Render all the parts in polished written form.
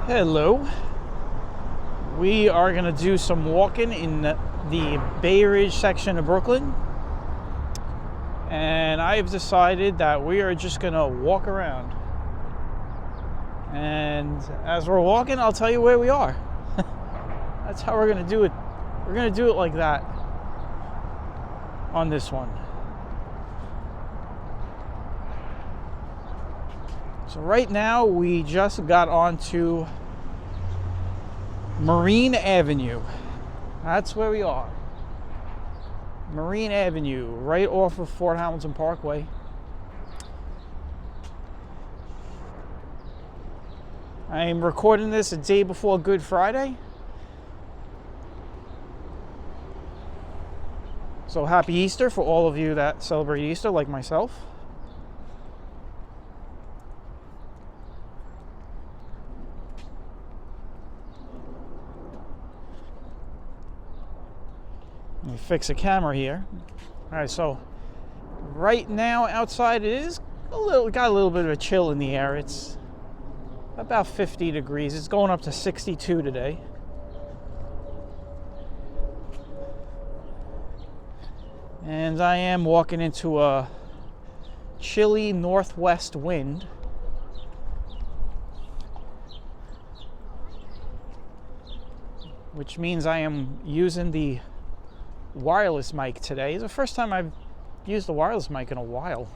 Hello. We are going to do some walking in the Bay Ridge section of Brooklyn. And I've decided that we are just going to walk around. And as we're walking, I'll tell you where we are. That's how we're going to do it. We're going to do it like that on this one. So right now we just got onto Marine Avenue. That's where we are. Marine Avenue, right off of Fort Hamilton Parkway. I'm recording this a day before Good Friday. So happy Easter for all of you that celebrate Easter like myself. Let me fix a camera here. All right, so right now outside it is got a little bit of a chill in the air. It's about 50 degrees. It's going up to 62 today. And I am walking into a chilly northwest wind. Which means I am using the wireless mic today. It's the first time I've used the wireless mic in a while.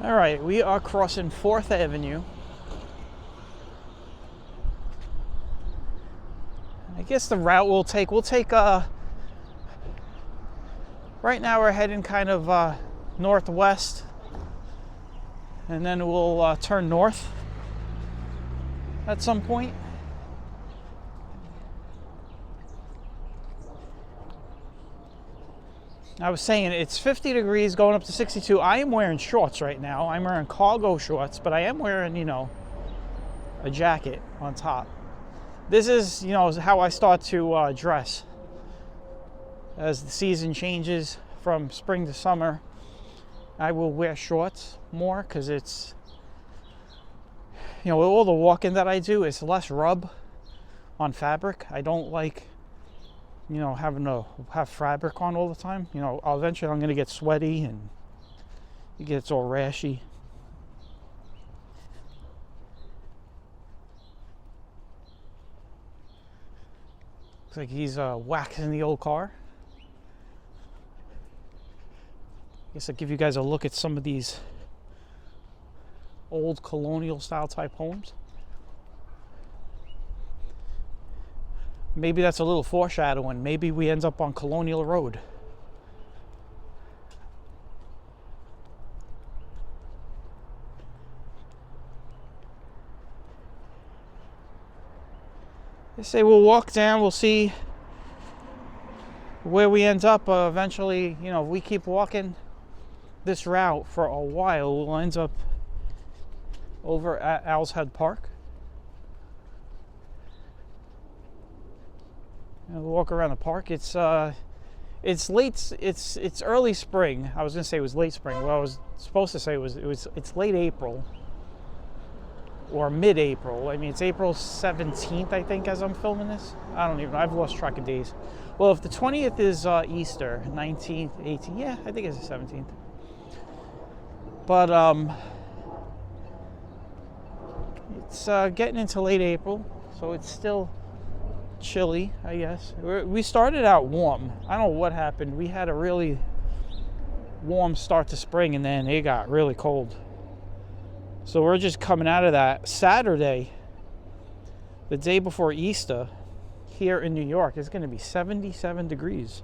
All right, we are crossing 4th Avenue. I guess the route we'll take right now we're heading kind of northwest, and then we'll turn north at some point. I was saying it's 50 degrees going up to 62. I am wearing shorts right now. I'm wearing cargo shorts, but I am wearing, a jacket on top. This is, how I start to dress. As the season changes from spring to summer, I will wear shorts more because it's, with all the walking that I do, it's less rub on fabric. I don't like having to have fabric on all the time. Eventually I'm going to get sweaty and it gets all rashy. Looks like he's waxing the old car. I guess I'll give you guys a look at some of these old colonial style type homes. Maybe that's a little foreshadowing. Maybe we end up on Colonial Road. They say we'll walk down, we'll see where we end up. Eventually, if we keep walking this route for a while, we'll end up over at Owl's Head Park. And we'll walk around the park. It's late. It's early spring. I was gonna say it was late spring. What I was supposed to say it's late April or mid-April. I mean, it's April 17th, I think, as I'm filming this. I don't even know. I've lost track of days. Well, if the 20th is Easter, 19th, 18th, yeah, I think it's the 17th. But it's getting into late April, so it's still chilly, I guess. We started out warm. I don't know what happened. We had a really warm start to spring, and then it got really cold. So we're just coming out of that. Saturday, the day before Easter, here in New York, it's going to be 77 degrees.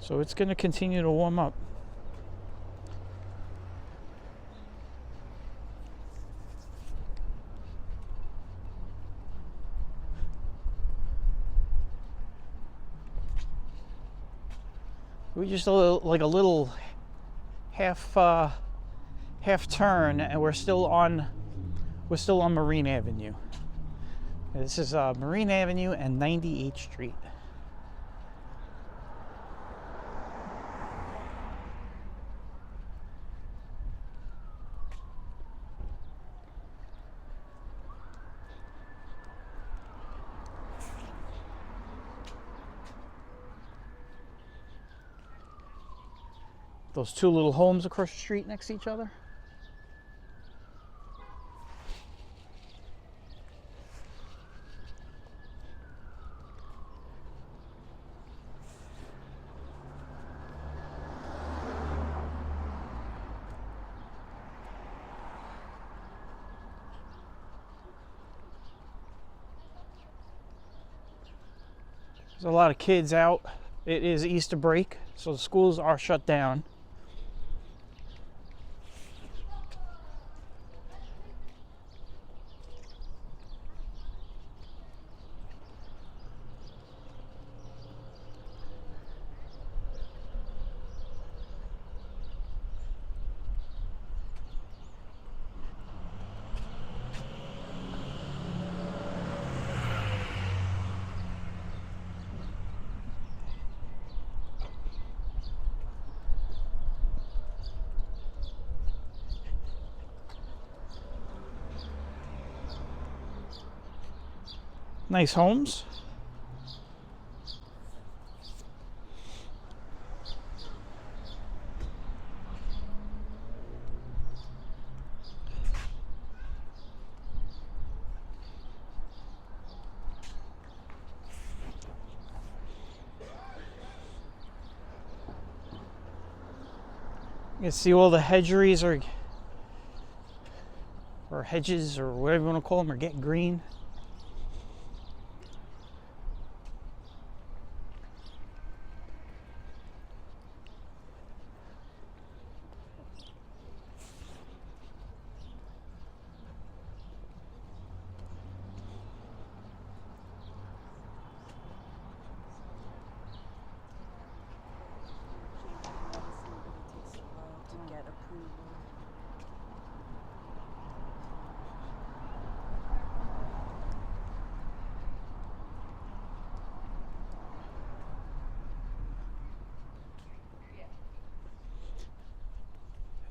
So it's going to continue to warm up. We just like a little half turn, and we're still on Marine Avenue. This is Marine Avenue and 98th Street. Those two little homes across the street next to each other. There's a lot of kids out. It is Easter break, so the schools are shut down. Nice homes. You can see all the hedgeries or hedges or whatever you want to call them are getting green.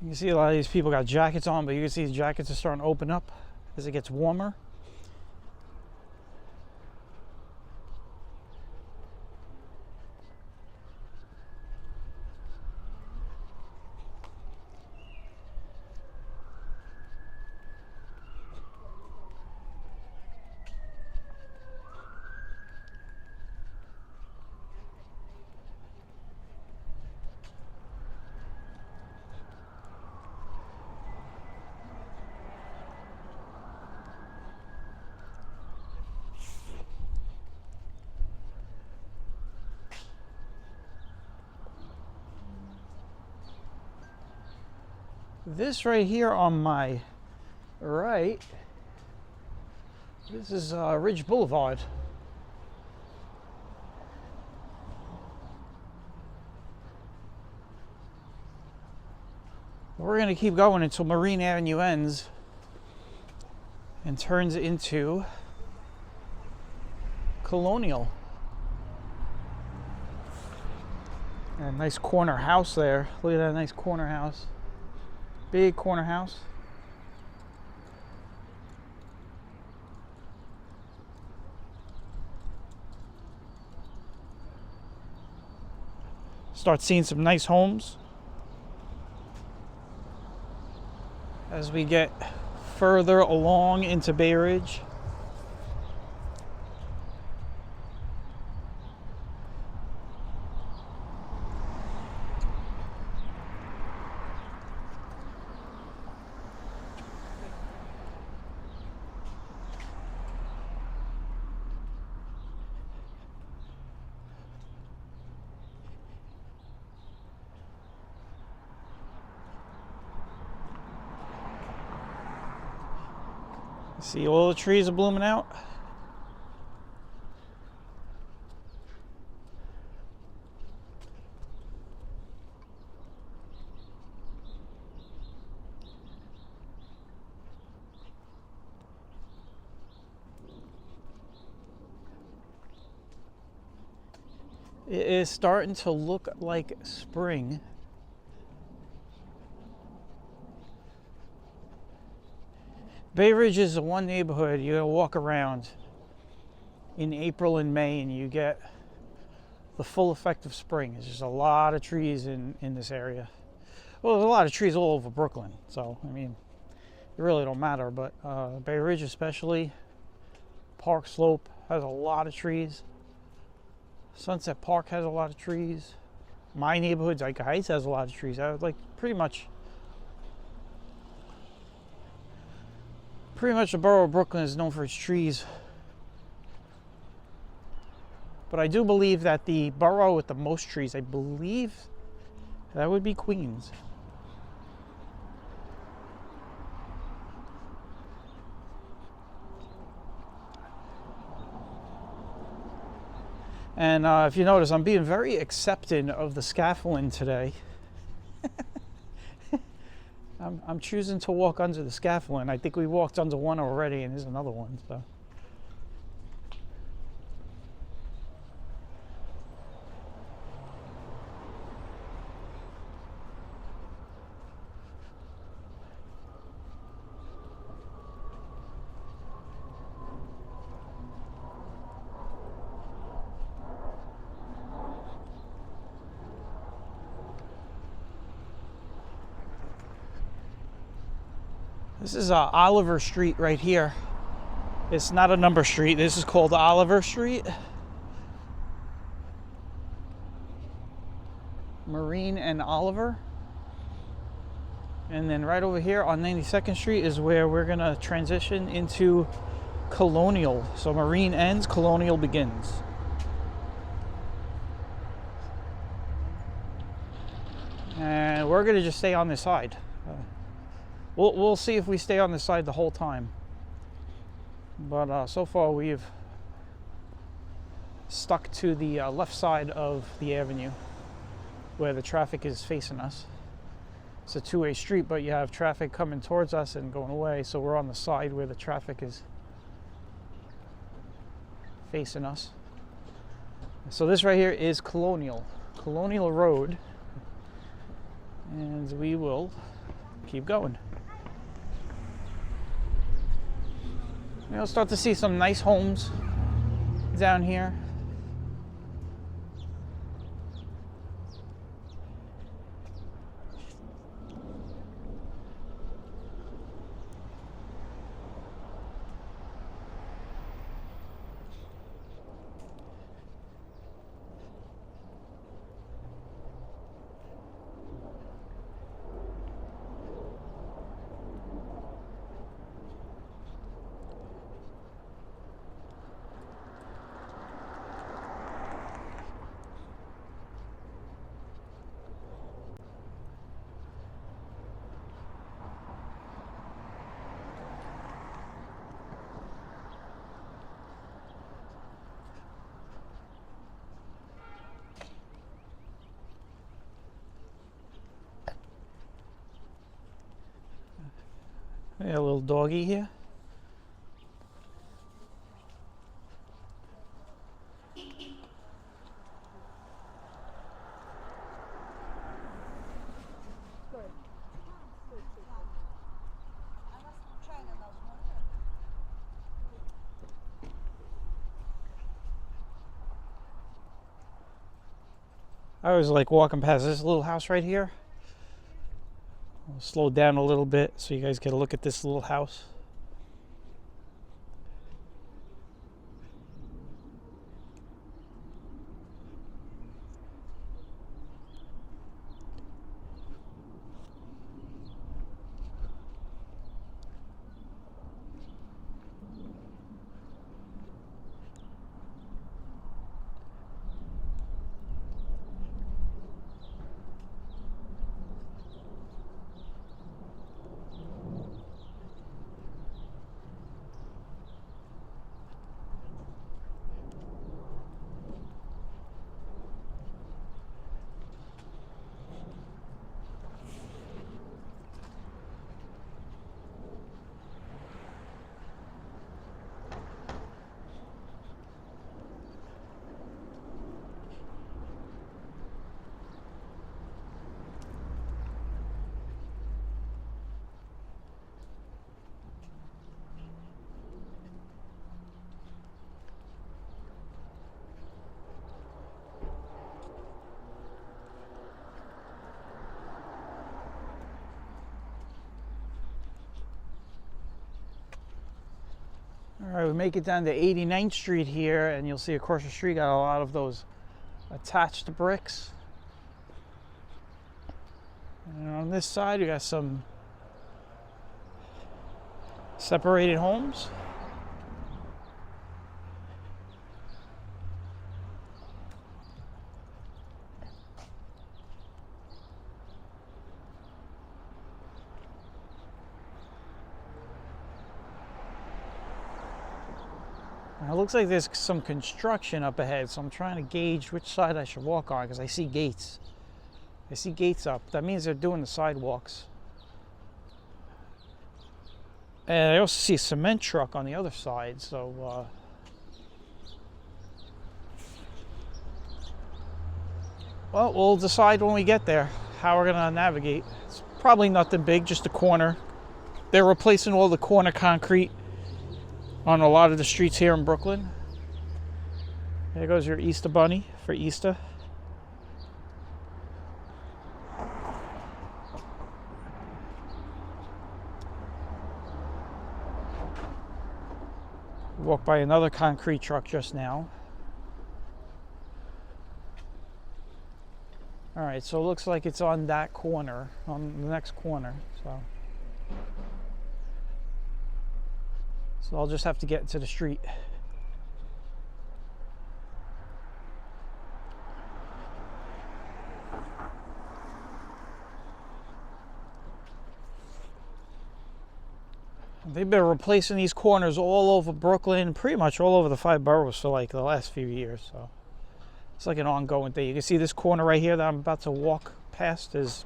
You can see a lot of these people got jackets on, but you can see the jackets are starting to open up as it gets warmer. This right here on my right, this is Ridge Boulevard. We're going to keep going until Marine Avenue ends and turns into Colonial. And a nice corner house there. Look at that nice corner house. Big corner house. Start seeing some nice homes as we get further along into Bay Ridge. See, all the trees are blooming out. It is starting to look like spring. Bay Ridge is the one neighborhood you gotta walk around in April and May and you get the full effect of spring. There's just a lot of trees in this area. Well, there's a lot of trees all over Brooklyn, so I mean, it really don't matter, but Bay Ridge especially, Park Slope has a lot of trees. Sunset Park has a lot of trees. My neighborhood, Zyka Heights, has a lot of trees. Like pretty much the borough of Brooklyn is known for its trees. But I do believe that the borough with the most trees, I believe that would be Queens. And if you notice, I'm being very accepting of the scaffolding today. I'm choosing to walk under the scaffolding. I think we walked under one already, and there's another one. So. This is Oliver Street right here. It's not a number street. This is called Oliver Street. Marine and Oliver. And then right over here on 92nd Street is where we're gonna transition into Colonial. So Marine ends, Colonial begins. And we're gonna just stay on this side. We'll see if we stay on this side the whole time. But so far we've stuck to the left side of the avenue where the traffic is facing us. It's a two-way street, but you have traffic coming towards us and going away, so we're on the side where the traffic is facing us. So this right here is Colonial Road, and we will keep going. You'll start to see some nice homes down here. Yeah, a little doggy here. I was like walking past this little house right here. I'll slow down a little bit so you guys get a look at this little house. All right, we make it down to 89th Street here, and you'll see across the street got a lot of those attached bricks. And on this side, we got some separated homes. It looks like there's some construction up ahead, so I'm trying to gauge which side I should walk on because I see gates. I see gates up. That means they're doing the sidewalks. And I also see a cement truck on the other side, so well, we'll decide when we get there how we're gonna navigate. It's probably nothing big, just a corner. They're replacing all the corner concrete on a lot of the streets here in Brooklyn. There goes your Easter bunny for Easter. Walked by another concrete truck just now. All right, so it looks like it's on that corner, on the next corner. So I'll just have to get to the street. They've been replacing these corners all over Brooklyn, pretty much all over the 5 boroughs for like the last few years. So it's like an ongoing thing. You can see this corner right here that I'm about to walk past this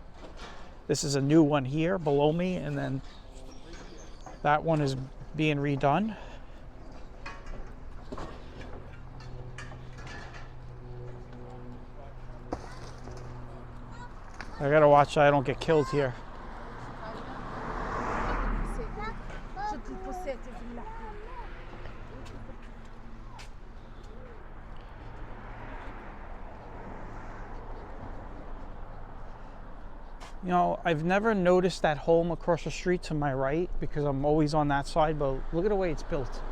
is a new one here below me, and then that one is being redone. I gotta watch I don't get killed here. You know, I've never noticed that home across the street to my right because I'm always on that side, but look at the way it's built.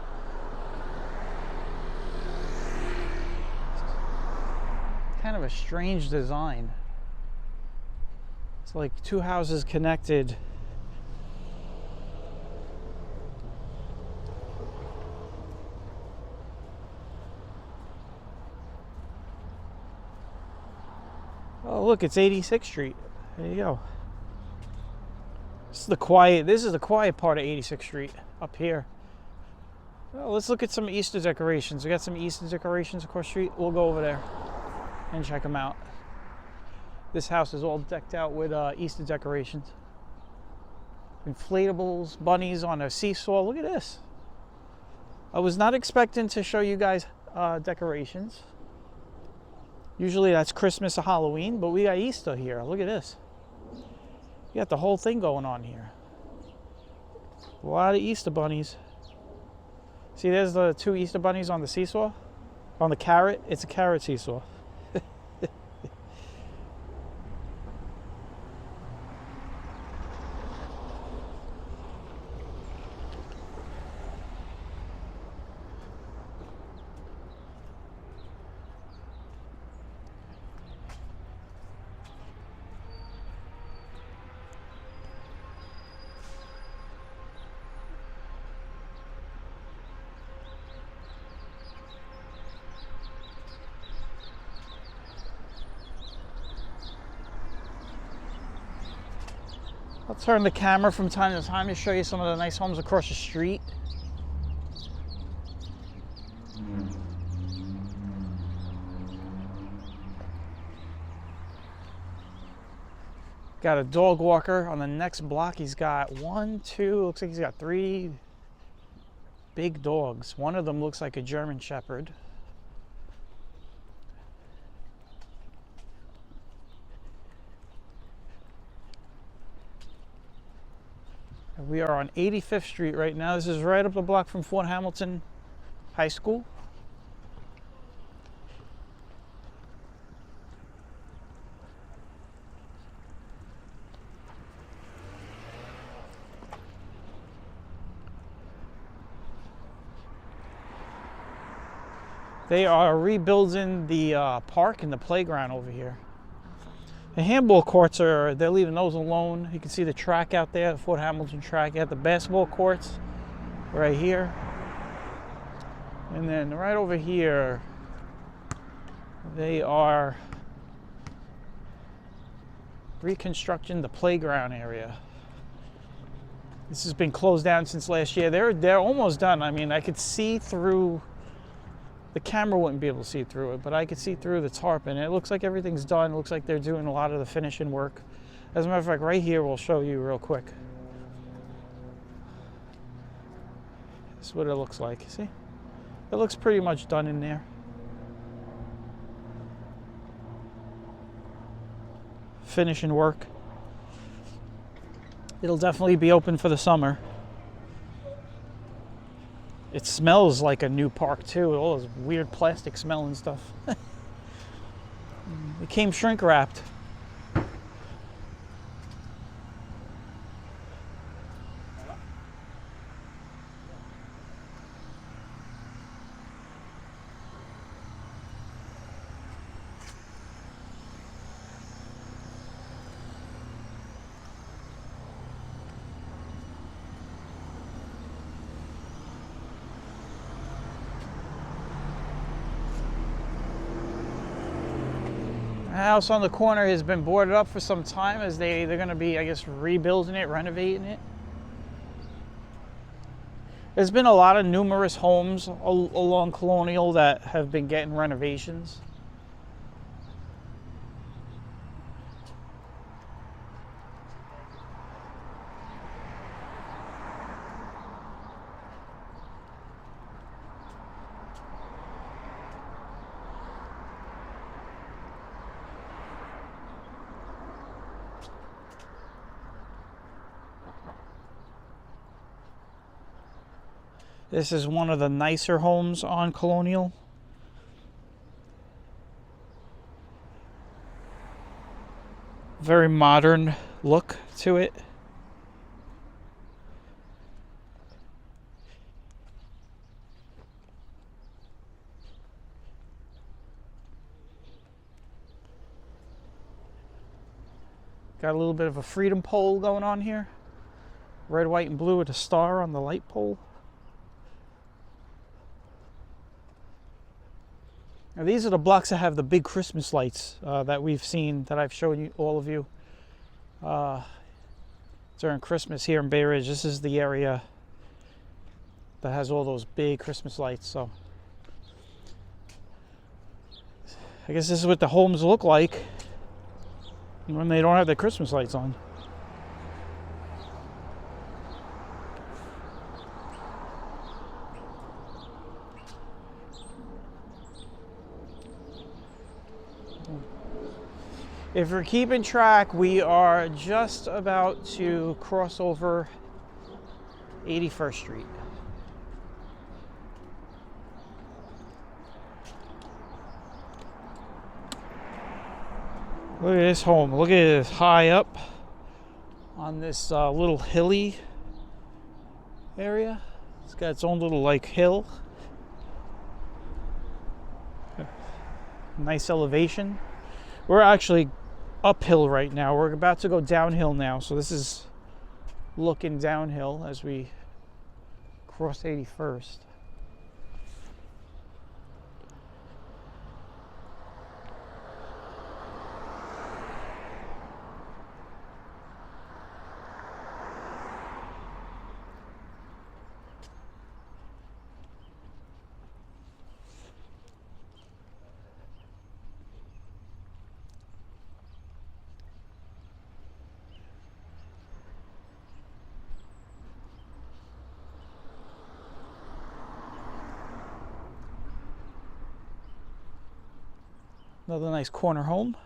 Kind of a strange design. It's like 2 houses connected. Oh, look, it's 86th Street. There you go. This is the quiet part of 86th Street up here. Well, let's look at some Easter decorations. We got some Easter decorations across the street. We'll go over there and check them out. This house is all decked out with Easter decorations. Inflatables, bunnies on a seesaw. Look at this. I was not expecting to show you guys decorations. Usually that's Christmas or Halloween, but we got Easter here. Look at this. You got the whole thing going on here. A lot of Easter bunnies. See, there's the 2 Easter bunnies on the seesaw. On the carrot, it's a carrot seesaw. I'll turn the camera from time to time to show you some of the nice homes across the street. Got a dog walker on the next block. He's got 1, 2, looks like he's got 3 big dogs. One of them looks like a German Shepherd. We are on 85th Street right now. This is right up the block from Fort Hamilton High School. They are rebuilding the park and the playground over here. The handball courts they're leaving those alone. You can see the track out there, the Fort Hamilton track. You have the basketball courts right here. And then right over here, they are reconstructing the playground area. This has been closed down since last year. They're almost done. I mean, I could see through. The camera wouldn't be able to see through it, but I could see through the tarp, and it looks like everything's done. It looks like they're doing a lot of the finishing work. As a matter of fact, right here, we'll show you real quick. This is what it looks like. See? It looks pretty much done in there. Finishing work. It'll definitely be open for the summer. It smells like a new park too, all this weird plastic smell and stuff. It came shrink wrapped. The house on the corner has been boarded up for some time as they're going to be, I guess, rebuilding it, renovating it. There's been a lot of numerous homes along Colonial that have been getting renovations. This is one of the nicer homes on Colonial. Very modern look to it. Got a little bit of a freedom pole going on here. Red, white, and blue with a star on the light pole. Now these are the blocks that have the big Christmas lights that we've seen, that I've shown you, all of you, during Christmas here in Bay Ridge. This is the area that has all those big Christmas lights. So I guess this is what the homes look like when they don't have the Christmas lights on. If you're keeping track, we are just about to cross over 81st Street. Look at this home. Look at it, it's high up on this little hilly area. It's got its own little like hill. Nice elevation. We're actually uphill right now. We're about to go downhill now, so this is looking downhill as we cross 81st. Another nice corner home.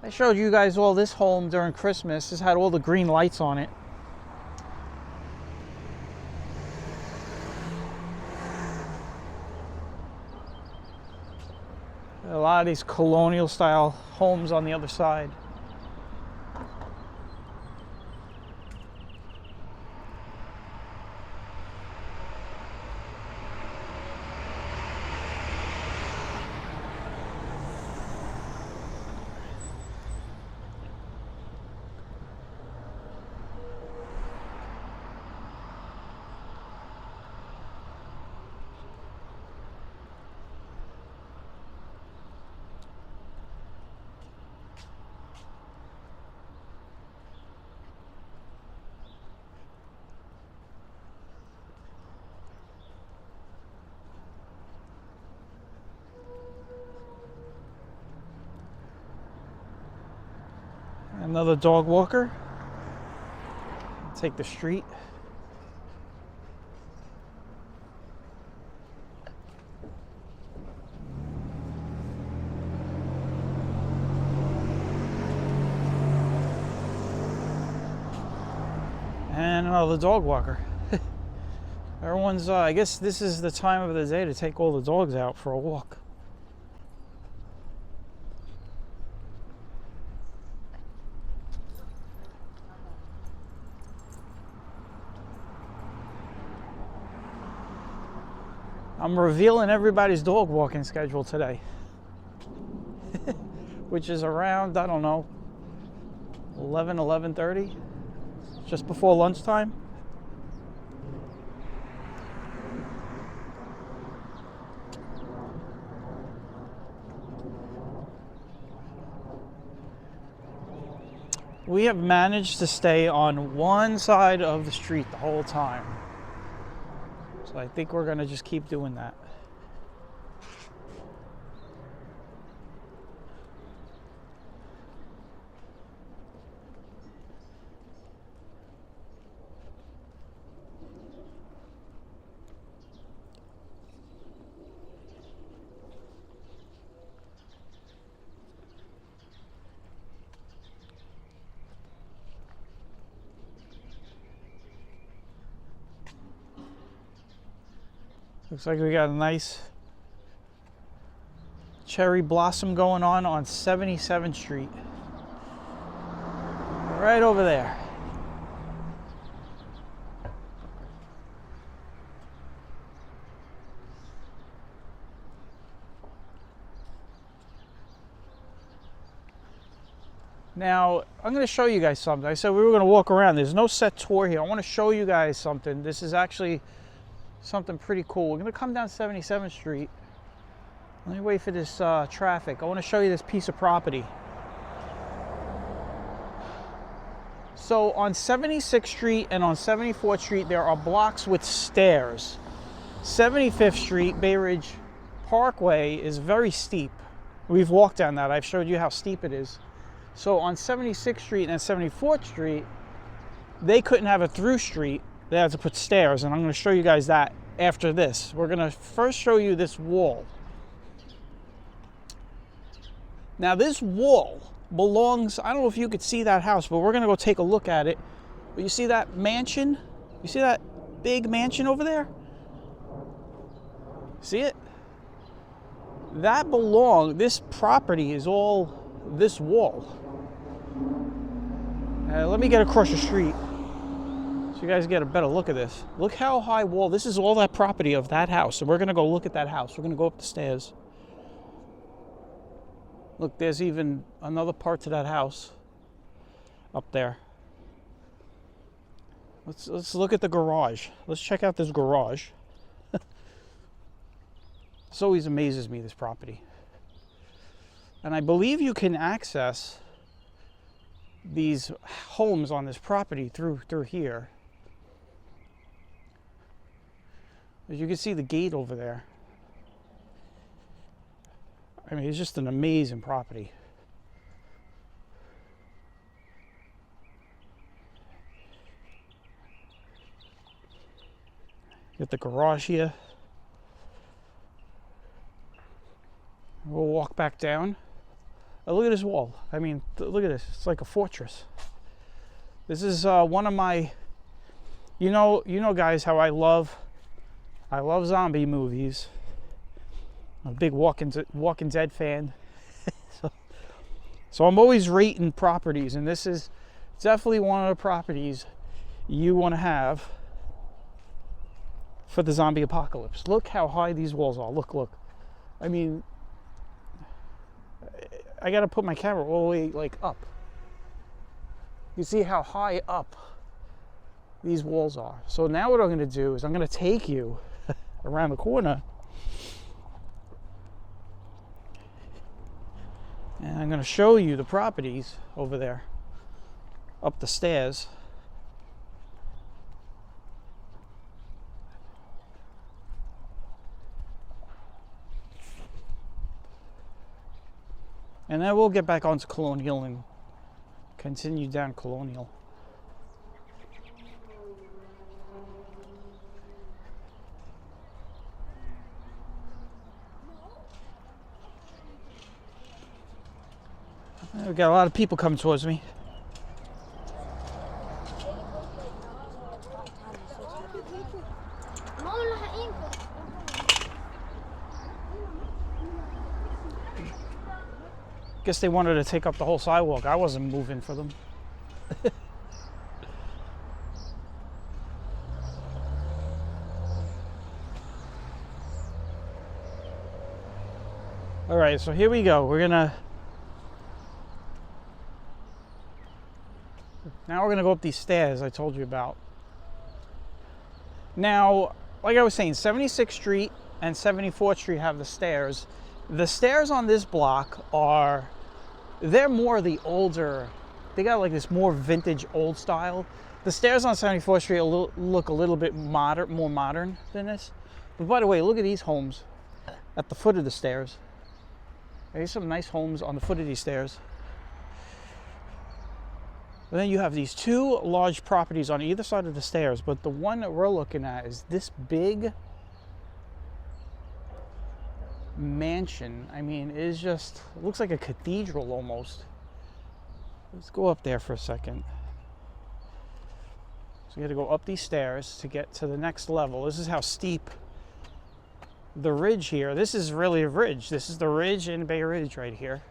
I showed you guys all this home during Christmas. This had all the green lights on it. A lot of these colonial style homes on the other side. Another dog walker. Take the street. And another dog walker. Everyone's, I guess this is the time of the day to take all the dogs out for a walk. I'm revealing everybody's dog walking schedule today, which is around, I don't know, 11:30, just before lunchtime. We have managed to stay on one side of the street the whole time. So I think we're gonna just keep doing that. Looks like we got a nice cherry blossom going on 77th Street. Right over there. Now, I'm going to show you guys something. I said we were going to walk around. There's no set tour here. I want to show you guys something. This is actually something pretty cool. We're going to come down 77th Street. Let me wait for this traffic. I want to show you this piece of property. So on 76th Street and on 74th Street, there are blocks with stairs. 75th Street, Bay Ridge Parkway is very steep. We've walked down that. I've showed you how steep it is. So on 76th Street and 74th Street, they couldn't have a through street. They had to put stairs, and I'm going to show you guys that after this. We're going to first show you this wall. Now this wall belongs, I don't know if you could see that house, but we're going to go take a look at it. But you see that mansion? You see that big mansion over there? See it? That this property is all this wall. Let me get across the street so you guys get a better look at this. Look how high wall. This is all that property of that house. So we're going to go look at that house. We're going to go up the stairs. Look, there's even another part to that house up there. Let's look at the garage. Let's check out this garage. This always amazes me, this property. And I believe you can access these homes on this property through here. As you can see the gate over there. I mean, it's just an amazing property. Get the garage here. We'll walk back down. Look at this wall. I mean, look at this. It's like a fortress. This is one of my, you know, guys, how I love zombie movies. I'm a big Walking Dead fan. So I'm always rating properties, and this is definitely one of the properties you want to have for the zombie apocalypse. Look how high these walls are. Look. I mean, I got to put my camera all the way like up. You see how high up these walls are. So now what I'm going to do is I'm going to take you around the corner, and I'm going to show you the properties over there, up the stairs. And then we'll get back onto Colonial and continue down Colonial. We've got a lot of people coming towards me. Guess they wanted to take up the whole sidewalk. I wasn't moving for them. All right, so here we go. Now we're gonna go up these stairs I told you about. Now, like I was saying, 76th Street and 74th Street have the stairs. The stairs on this block they're more the older, they got like this more vintage old style. The stairs on 74th Street look a little bit more modern than this. But by the way, look at these homes at the foot of the stairs. There's some nice homes on the foot of these stairs. And then you have these two large properties on either side of the stairs, but the one that we're looking at is this big mansion. I mean, it looks like a cathedral almost. Let's go up there for a second. So you got to go up these stairs to get to the next level. This is how steep the ridge here. This is really a ridge. This is the ridge in Bay Ridge right here.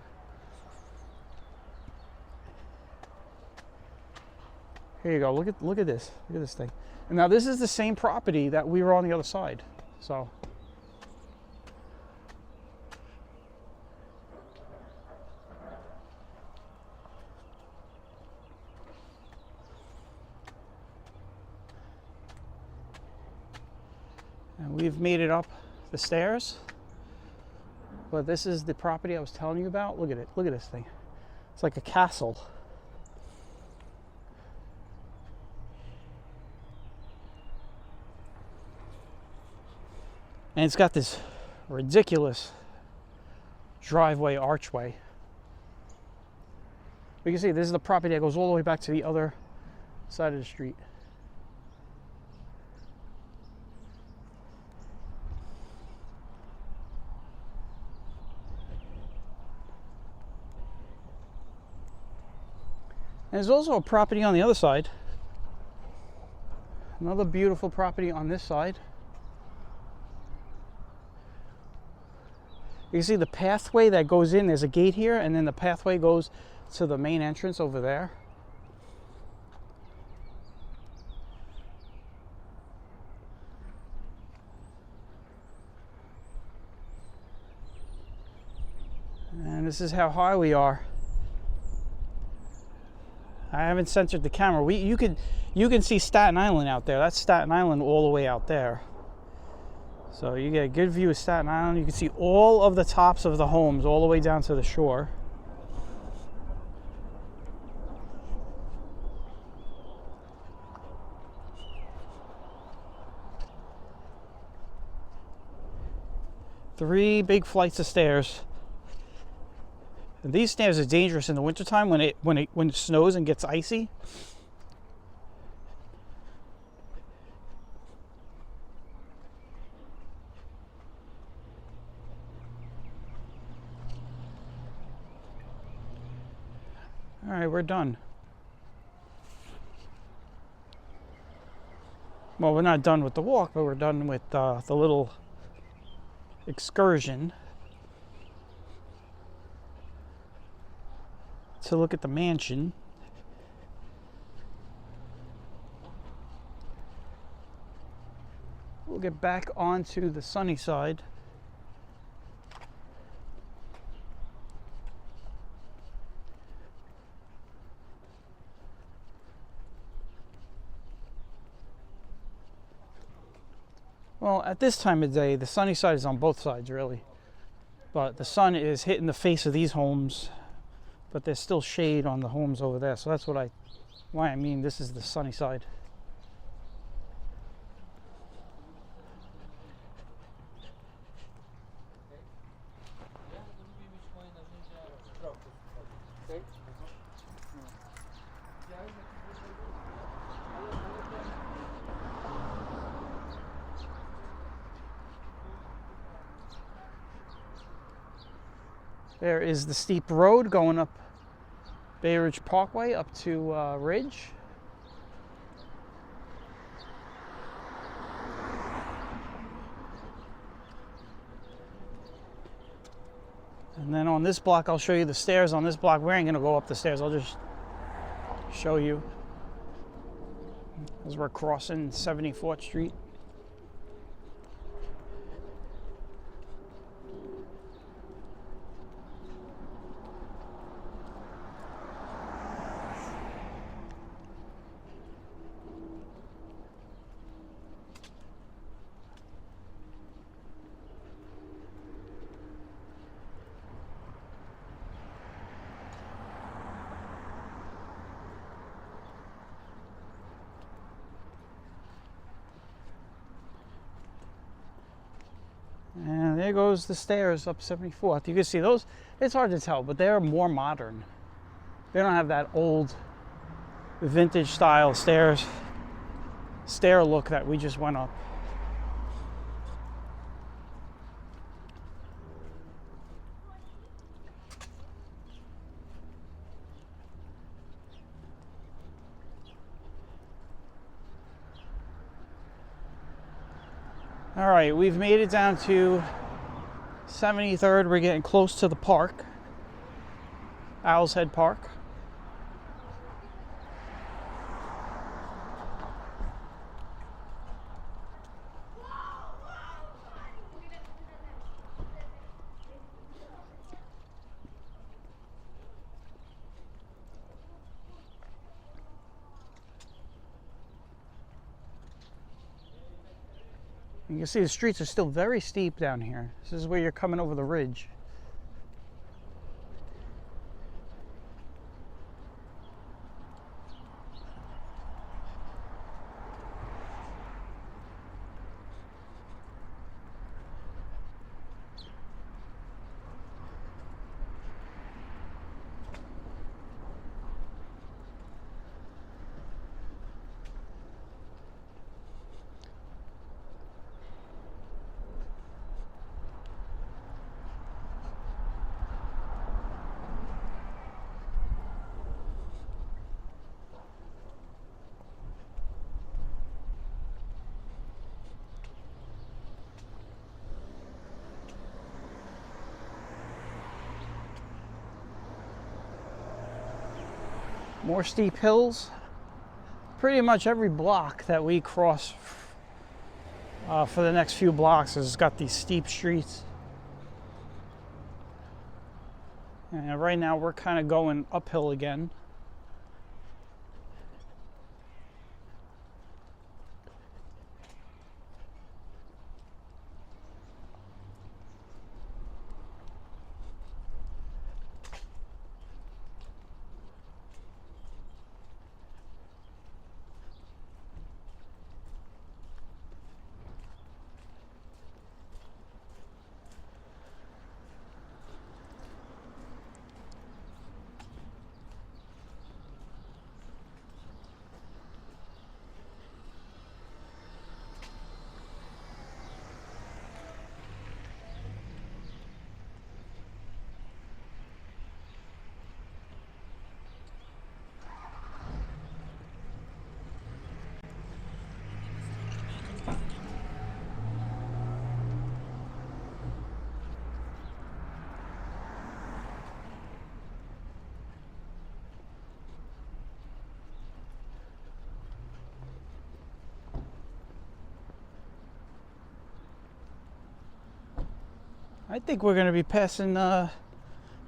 Here you go. Look at this. Look at this thing. And now this is the same property that we were on the other side. So and we've made it up the stairs. But this is the property I was telling you about. Look at it. Look at this thing. It's like a castle. And it's got this ridiculous driveway archway. You can see this is the property that goes all the way back to the other side of the street. And there's also a property on the other side. Another beautiful property on this side. You can see the pathway that goes in. There's a gate here, and then the pathway goes to the main entrance over there. And this is how high we are. I haven't centered the camera. You can see Staten Island out there. That's Staten Island all the way out there. So you get a good view of Staten Island. You can see all of the tops of the homes all the way down to the shore. Three big flights of stairs. And these stairs are dangerous in the wintertime when it snows and gets icy. All right, we're done. Well, we're not done with the walk, but we're done with the little excursion to look at the mansion. We'll get back onto the sunny side. Well, at this time of day, the sunny side is on both sides, really. But the sun is hitting the face of these homes, but there's still shade on the homes over there. So that's why I mean this is the sunny side. There is the steep road going up Bay Ridge Parkway up to Ridge. And then on this block, I'll show you the stairs. On this block, we ain't gonna go up the stairs. I'll just show you as we're crossing 74th Street. And there goes the stairs up 74th. You can see those, it's hard to tell, but they're more modern. They don't have that old vintage style stair look that we just went up. All right, we've made it down to 73rd. We're getting close to the park, Owl's Head Park. You can see the streets are still very steep down here. This is where you're coming over the ridge. More steep hills. Pretty much every block that we cross for the next few blocks has got these steep streets. And right now we're kind of going uphill again. I think we're gonna be passing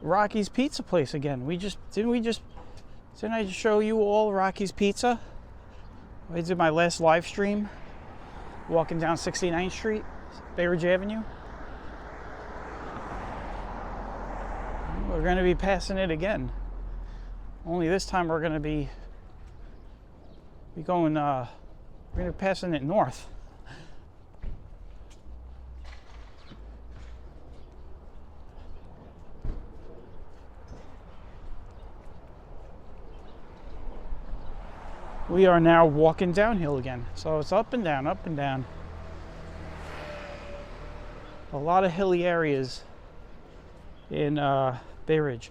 Rocky's Pizza place again. Didn't I just show you all Rocky's Pizza? I did my last live stream walking down 69th Street, Bay Ridge Avenue. We're going to be passing it again. Only this time we're going to be going, we're going to be passing it north. We are now walking downhill again. So it's up and down, up and down. A lot of hilly areas in Bay Ridge.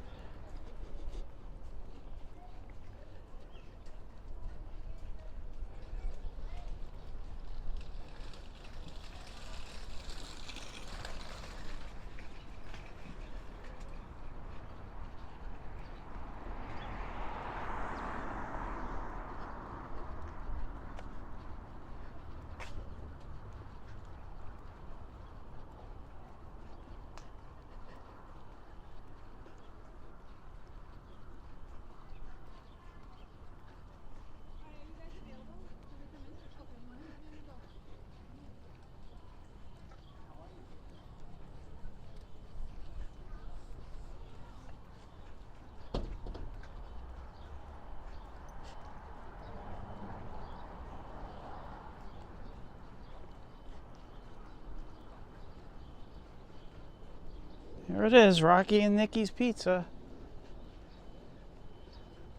There it is, Rocky and Nikki's Pizza.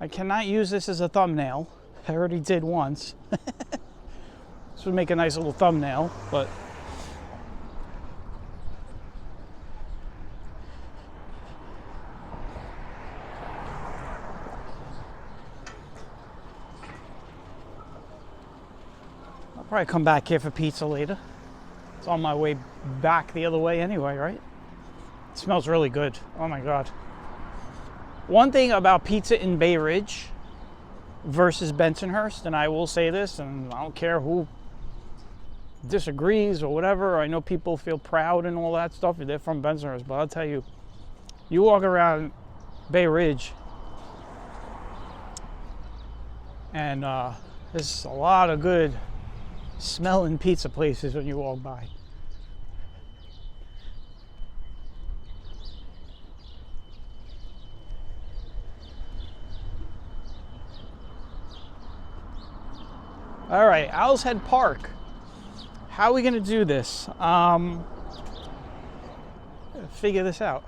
I cannot use this as a thumbnail. I already did once. This would make a nice little thumbnail, but I'll probably come back here for pizza later. It's on my way back the other way anyway, right? It smells really good. Oh my God. One thing about pizza in Bay Ridge versus Bensonhurst, and I will say this, and I don't care who disagrees or whatever. I know people feel proud and all that stuff if they're from Bensonhurst, but I'll tell you, you walk around Bay Ridge and there's a lot of good smelling pizza places when you walk by. All right, Owl's Head Park. How are we gonna do this? Figure this out.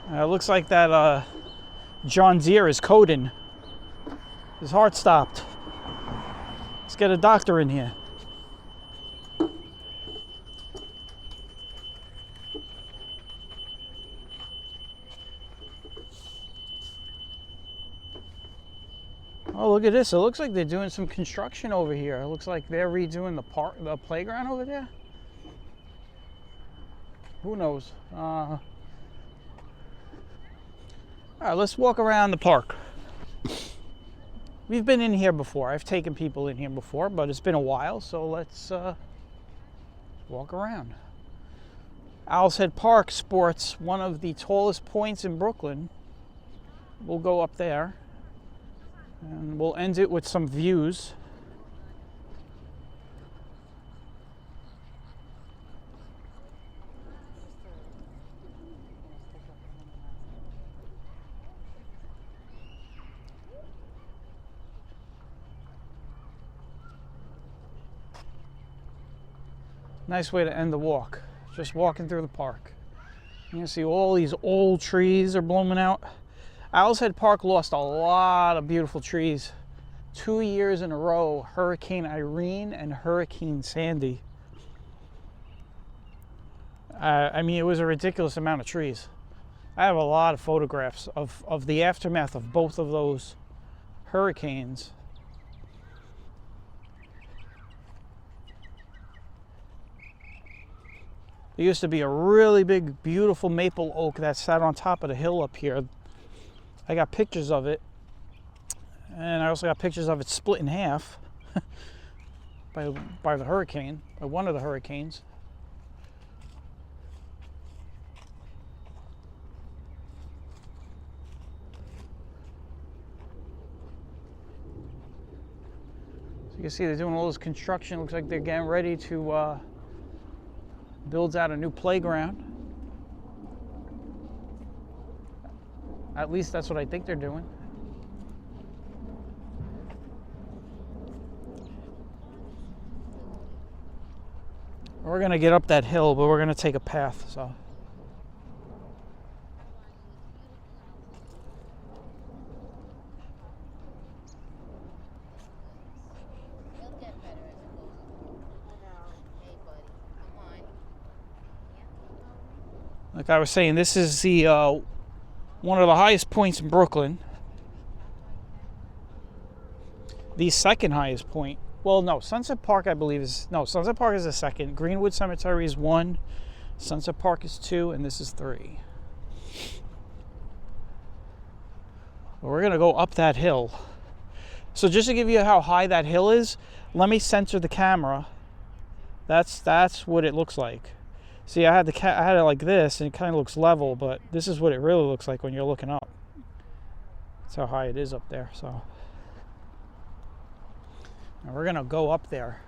Looks like that John Deere is coding. His heart stopped. Let's get a doctor in here. Oh, look at this. It looks like they're doing some construction over here. It looks like they're redoing the playground over there. Who knows? All right, let's walk around the park. We've been in here before. I've taken people in here before, but it's been a while, so let's walk around. Owl's Head Park sports one of the tallest points in Brooklyn. We'll go up there. And we'll end it with some views. Nice way to end the walk. Just walking through the park. You can see all these old trees are blooming out. Owl's Head Park lost a lot of beautiful trees. 2 years in a row, Hurricane Irene and Hurricane Sandy. I mean, it was a ridiculous amount of trees. I have a lot of photographs of the aftermath of both of those hurricanes. There used to be a really big, beautiful maple oak that sat on top of the hill up here. I got pictures of it. And I also got pictures of it split in half by the hurricane, by one of the hurricanes. So you can see they're doing all this construction. Looks like they're getting ready to build out a new playground. At least that's what I think they're doing. We're gonna get up that hill, but we're gonna take a path, so. Like I was saying, this is the one of the highest points in Brooklyn. The second highest point. Well, no, Sunset Park, I believe, Sunset Park is the second. Greenwood Cemetery is 1. Sunset Park is 2, and this is 3. We're going to go up that hill. So just to give you how high that hill is, let me center the camera. That's what it looks like. See, I had it like this, and it kind of looks level, but this is what it really looks like when you're looking up. That's how high it is up there, so. And we're gonna go up there.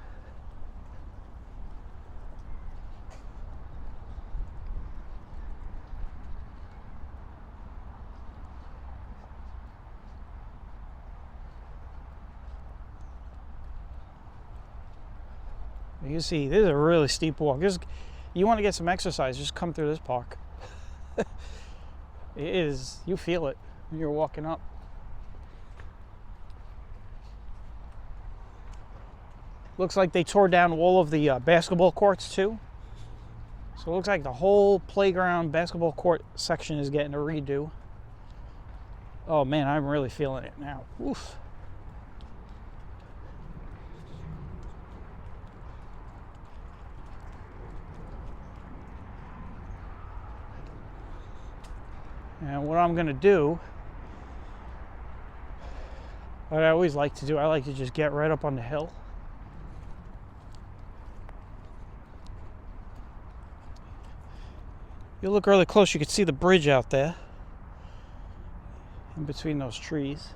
You see, this is a really steep walk. You want to get some exercise, just come through this park. It is, you feel it when you're walking up. Looks like they tore down all of the basketball courts too. So it looks like the whole playground basketball court section is getting a redo. Oh man, I'm really feeling it now. Oof. And what I'm gonna do, what I always like to do, I like to just get right up on the hill. You look really close, you can see the bridge out there in between those trees.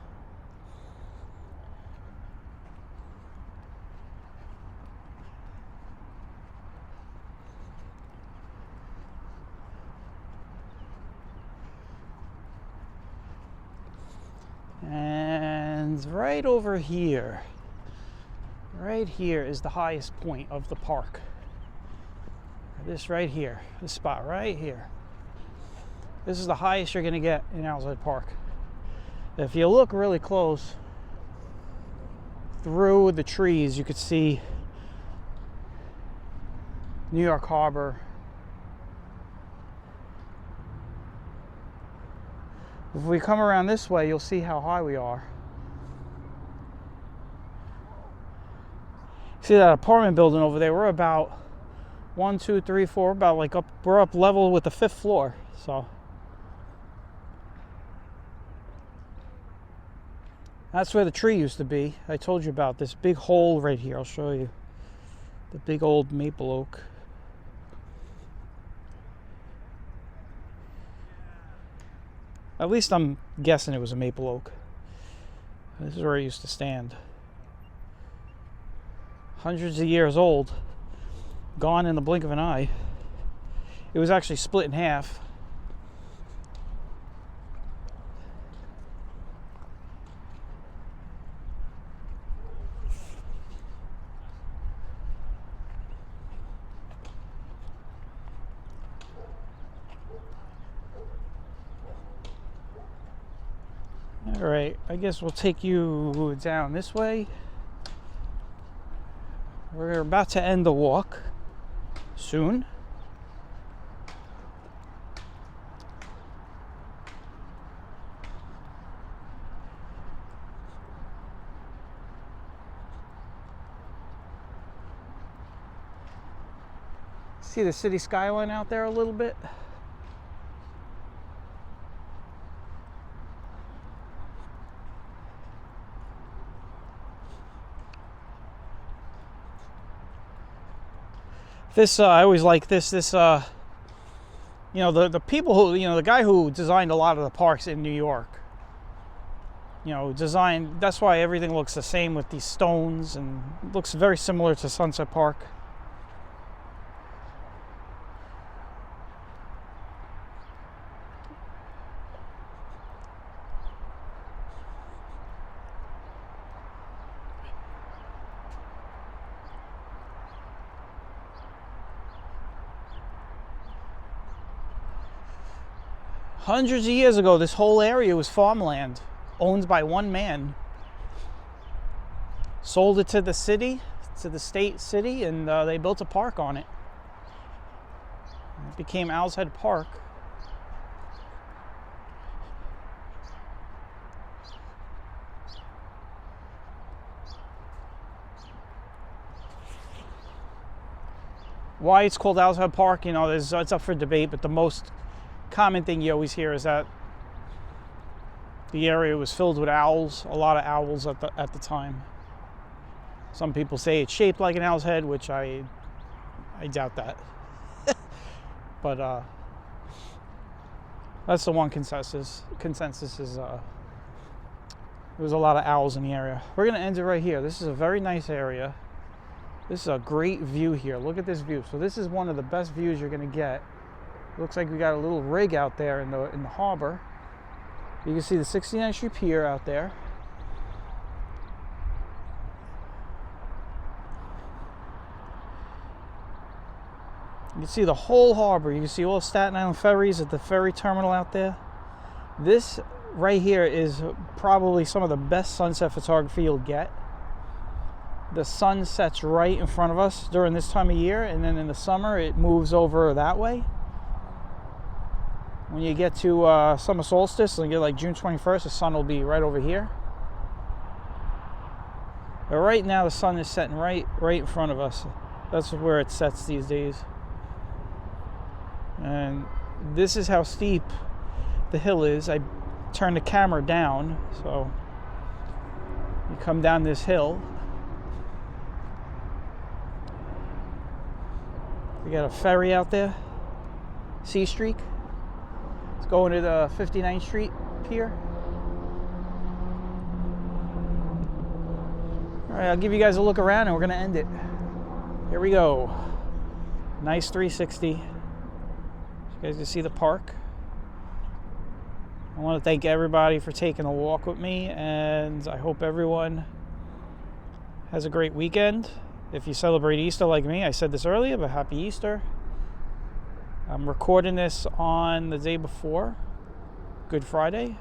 And right over here, right here is the highest point of the park. This right here, this spot right here. This is the highest you're gonna get in Owlshead Park. If you look really close through the trees, you could see New York Harbor. If we come around this way, you'll see how high we are. See that apartment building over there? We're about 1, 2, 3, 4, about like up, we're up level with the 5th floor, so. That's where the tree used to be. I told you about this big hole right here. I'll show you. The big old maple oak. At least I'm guessing it was a maple oak. This is where it used to stand. Hundreds of years old. Gone in the blink of an eye. It was actually split in half. All right, I guess we'll take you down this way. We're about to end the walk soon. See the city skyline out there a little bit? This I always like this. You know, the people who, you know, the guy who designed a lot of the parks in New York, you know, designed, that's why everything looks the same with these stones and looks very similar to Sunset Park. Hundreds of years ago, this whole area was farmland, owned by one man. Sold it to the city, to the state city, and they built a park on it. It became Owl's Head Park. Why it's called Owl's Head Park, you know, it's up for debate, but the most common thing you always hear is that the area was filled with owls, a lot of owls at the time. Some people say it's shaped like an owl's head, which I doubt that. But that's the one consensus is there was a lot of owls in the area. We're gonna end it right here. This is a very nice area. This is a great view here. Look at this view. So this is one of the best views you're gonna get. Looks like we got a little rig out there in the harbor. You can see the 69th Street Pier out there. You can see the whole harbor. You can see all Staten Island ferries at the ferry terminal out there. This right here is probably some of the best sunset photography you'll get. The sun sets right in front of us during this time of year, and then in the summer it moves over that way. When you get to summer solstice, and you get like June 21st, the sun will be right over here. But right now the sun is setting right in front of us. That's where it sets these days. And this is how steep the hill is. I turned the camera down, so you come down this hill. We got a ferry out there, Sea Streak. It's going to the 59th Street Pier. All right, I'll give you guys a look around and we're gonna end it. Here we go. Nice 360. You guys can see the park. I want to thank everybody for taking a walk with me, and I hope everyone has a great weekend. If you celebrate Easter like me, I said this earlier, but happy Easter. I'm recording this on the day before Good Friday.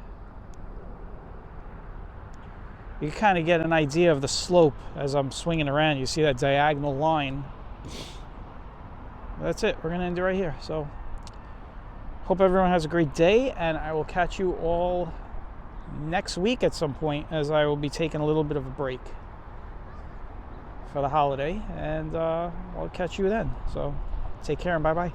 You can kind of get an idea of the slope as I'm swinging around. You see that diagonal line. That's it. We're going to end it right here. So, hope everyone has a great day, and I will catch you all next week at some point, as I will be taking a little bit of a break for the holiday, and I'll catch you then. So, take care and bye-bye.